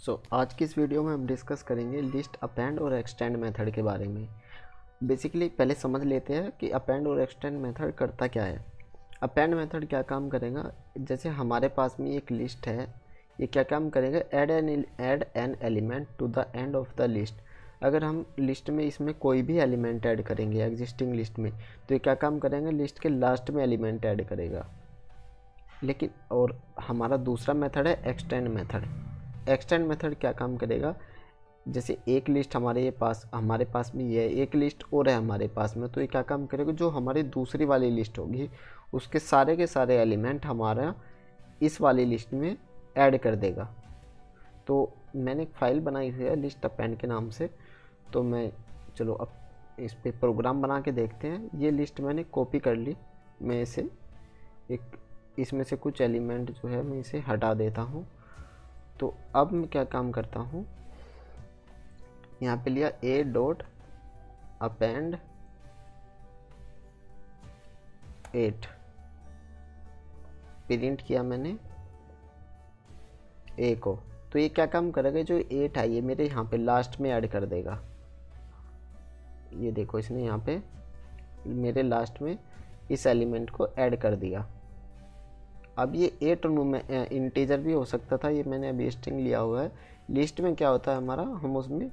आज की इस वीडियो में हम डिस्कस करेंगे लिस्ट अपेंड और एक्सटेंड मेथड के बारे में। बेसिकली पहले समझ लेते हैं कि अपेंड और एक्सटेंड मेथड करता क्या है। अपेंड मेथड क्या काम करेगा, जैसे हमारे पास में एक लिस्ट है, ये क्या काम करेगा, add an element to the end of the list. अगर हम लिस्ट में इसमें कोई भी एलिमेंट ऐड करेंगे एग्जिस्टिंग लिस्ट में, तो ये क्या काम करेंगे, लिस्ट के लास्ट में एलिमेंट ऐड करेगा। लेकिन और हमारा दूसरा मेथड है एक्सटेंड मेथड। एक्सटेंड मेथड क्या काम करेगा, जैसे एक लिस्ट हमारे पास में ये एक लिस्ट और है हमारे पास में, तो ये क्या काम करेगा, जो हमारी दूसरी वाली लिस्ट होगी उसके सारे के सारे एलिमेंट हमारा इस वाली लिस्ट में ऐड कर देगा। तो मैंने एक फ़ाइल बनाई हुई है लिस्ट अपेंड के नाम से, तो मैं चलो अब इस पे प्रोग्राम बना के देखते हैं। ये लिस्ट मैंने कॉपी कर ली, मैं इसे इसमें से कुछ एलिमेंट जो है मैं इसे हटा देता हूँ। तो अब मैं क्या काम करता हूँ, यहाँ पे लिया a डॉट अपेंड 8, प्रिंट किया मैंने a को। तो ये क्या काम करेगा, जो 8 है ये मेरे यहाँ पे लास्ट में ऐड कर देगा। ये देखो, इसने यहाँ पे मेरे लास्ट में इस एलिमेंट को ऐड कर दिया। अब ये 8 इंटीजर भी हो सकता था, ये मैंने अभी स्ट्रिंग लिया हुआ है। लिस्ट में क्या होता है हमारा, हम उसमें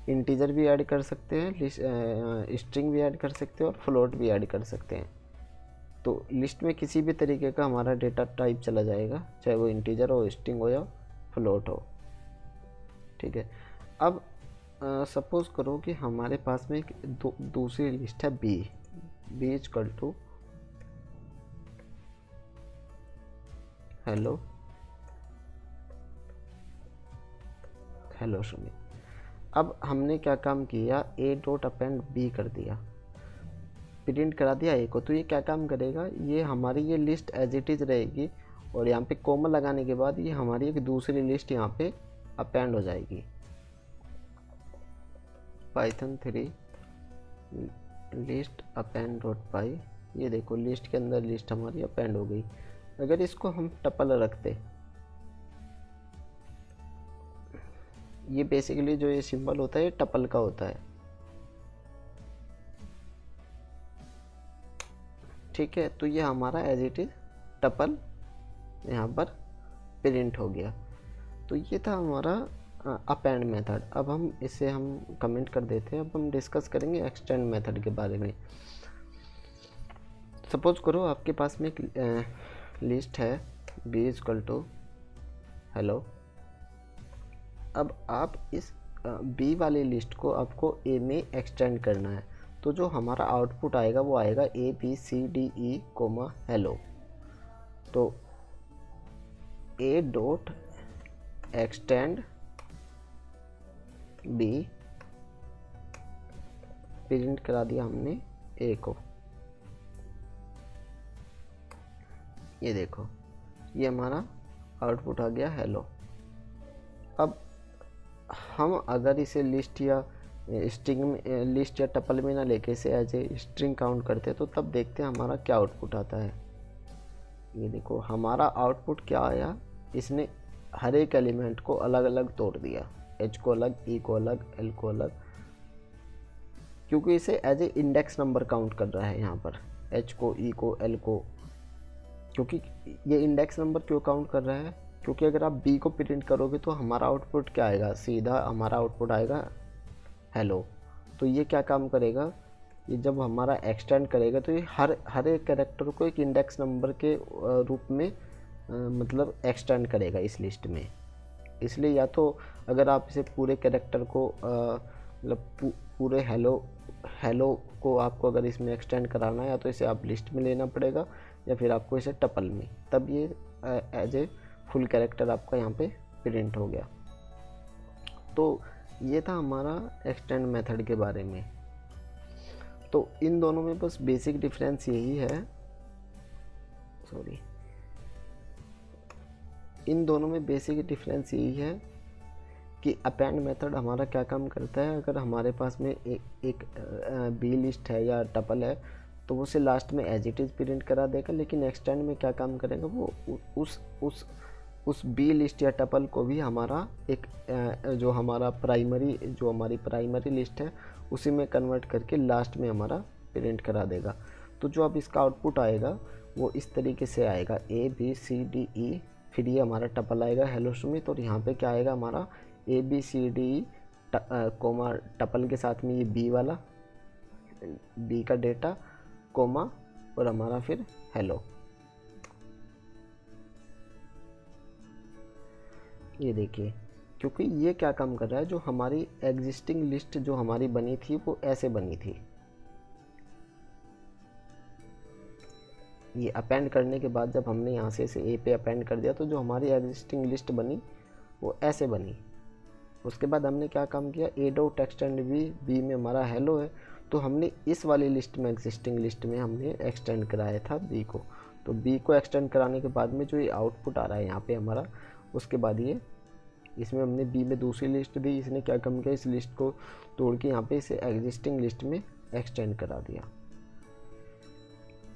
इंटीजर भी ऐड कर सकते हैं, स्ट्रिंग भी ऐड कर सकते हैं और फ्लोट भी ऐड कर सकते हैं। तो लिस्ट में किसी भी तरीके का हमारा डेटा टाइप चला जाएगा, चाहे वो इंटीजर हो, स्ट्रिंग हो या फ्लोट हो। ठीक है। अब सपोज़ करो कि हमारे पास में एक दूसरी लिस्ट है बी इक्वल टू हेलो सुनिए। अब हमने क्या काम किया, a डॉट अपेंड बी कर दिया, प्रिंट करा दिया a को। तो ये क्या काम करेगा, ये हमारी ये लिस्ट एज इट इज़ रहेगी और यहाँ पे कोमा लगाने के बाद ये हमारी एक दूसरी लिस्ट यहाँ पे अपेंड हो जाएगी। पाइथन 3 लिस्ट अपेंड डॉट पाई, ये देखो लिस्ट के अंदर लिस्ट हमारी अपेंड हो गई। अगर इसको हम टपल रखते, ये बेसिकली जो ये सिंबल होता है ये टपल का होता है। ठीक है, तो ये हमारा एज इट इज टपल यहाँ पर प्रिंट हो गया। तो ये था हमारा अपेंड मेथड। अब हम इसे कमेंट कर देते हैं। अब हम डिस्कस करेंगे एक्सटेंड मेथड के बारे में। सपोज करो आपके पास में एक लिस्ट है बी इक्वल टू हेलो। अब आप इस बी वाली लिस्ट को आपको ए में एक्सटेंड करना है, तो जो हमारा आउटपुट आएगा वो आएगा A B C D E comma hello. तो A dot extend B, print करा दिया हमने ए को। ये देखो, ये हमारा आउटपुट आ गया हेलो। अब हम अगर इसे लिस्ट या स्ट्रिंग में, लिस्ट या टपल में ना लेके इसे एज ए स्ट्रिंग काउंट करते तो तब देखते हैं हमारा क्या आउटपुट आता है। ये देखो हमारा आउटपुट क्या आया, इसने हर एक एलिमेंट को अलग अलग तोड़ दिया, एच को अलग, ई को अलग, एल को अलग, क्योंकि इसे as a index number count कर रहा है यहाँ पर, एच को, ई को, एल को। क्योंकि ये इंडेक्स नंबर क्यों काउंट कर रहा है, क्योंकि अगर आप बी को प्रिंट करोगे तो हमारा आउटपुट क्या आएगा, सीधा हमारा आउटपुट आएगा हेलो। तो ये क्या काम करेगा, ये जब हमारा एक्सटेंड करेगा तो ये हर एक कैरेक्टर को एक इंडेक्स नंबर के रूप में मतलब एक्सटेंड करेगा इस लिस्ट में। इसलिए या तो अगर आप इसे पूरे कैरेक्टर को मतलब पूरे हेलो को आपको अगर इसमें एक्सटेंड कराना है, या तो इसे आप लिस्ट में लेना पड़ेगा या फिर आपको इसे टपल में, तब ये एज ए फुल कैरेक्टर आपका यहाँ पे प्रिंट हो गया। तो ये था हमारा एक्सटेंड मेथड के बारे में। तो इन दोनों में बस बेसिक डिफरेंस यही है, इन दोनों में बेसिक डिफरेंस यही है कि अपेंड मेथड हमारा क्या काम करता है, अगर हमारे पास में एक बी लिस्ट है या टपल है तो उसे लास्ट में एज इट इज़ प्रिंट करा देगा। लेकिन एक्सटेंड में क्या काम करेगा, वो उस उस बी लिस्ट या टपल को भी हमारा एक जो हमारी प्राइमरी लिस्ट है उसी में कन्वर्ट करके लास्ट में हमारा प्रिंट करा देगा। तो जो अब इसका आउटपुट आएगा वो इस तरीके से आएगा ABCDE, फिर ये हमारा टपल आएगा हेलो सुमित, और यहाँ पे क्या आएगा हमारा ABCDE कोमा टपल के साथ में ये बी वाला बी का डेटा कोमा और हमारा फिर हेलो। ये देखिए, क्योंकि ये क्या काम कर रहा है, जो हमारी एग्जिस्टिंग लिस्ट जो हमारी बनी थी वो ऐसे बनी थी। ये अपेंड करने के बाद जब हमने यहाँ से इसे ए पे अपेंड कर दिया तो जो हमारी एग्जिस्टिंग लिस्ट बनी वो ऐसे बनी। उसके बाद हमने क्या काम किया, ए डॉट एक्सटेंड बी में हमारा हेलो है, तो हमने इस वाली लिस्ट में एग्जिस्टिंग लिस्ट में हमने एक्सटेंड कराया था बी को। तो बी को एक्सटेंड कराने के बाद में जो ये आउटपुट आ रहा है यहाँ पे हमारा, उसके बाद ये इसमें हमने बी में दूसरी लिस्ट दी, इसने क्या काम किया, इस लिस्ट को तोड़ के यहाँ पे इसे एग्जिस्टिंग लिस्ट में एक्सटेंड करा दिया।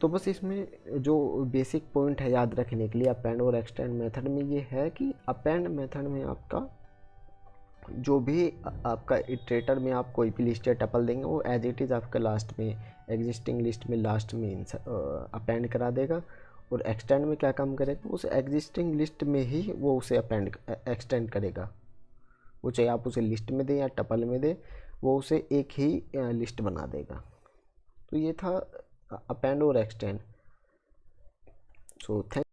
तो बस इसमें जो बेसिक पॉइंट है याद रखने के लिए अपेंड और एक्सटेंड मेथड में ये है कि अपेंड मेथड में आपका जो भी आपका इटरेटर में आप कोई भी लिस्ट या टपल देंगे वो एज इट इज़ आपका लास्ट में एग्जिस्टिंग लिस्ट में लास्ट में अपेंड करा देगा। और एक्सटेंड में क्या काम करेगा, उस एग्जिस्टिंग लिस्ट में ही वो उसे एक्सटेंड करेगा। वो चाहे आप उसे लिस्ट में दें या टपल में दें, वो उसे एक ही लिस्ट बना देगा। तो ये था अपेंड और एक्सटेंड। So thank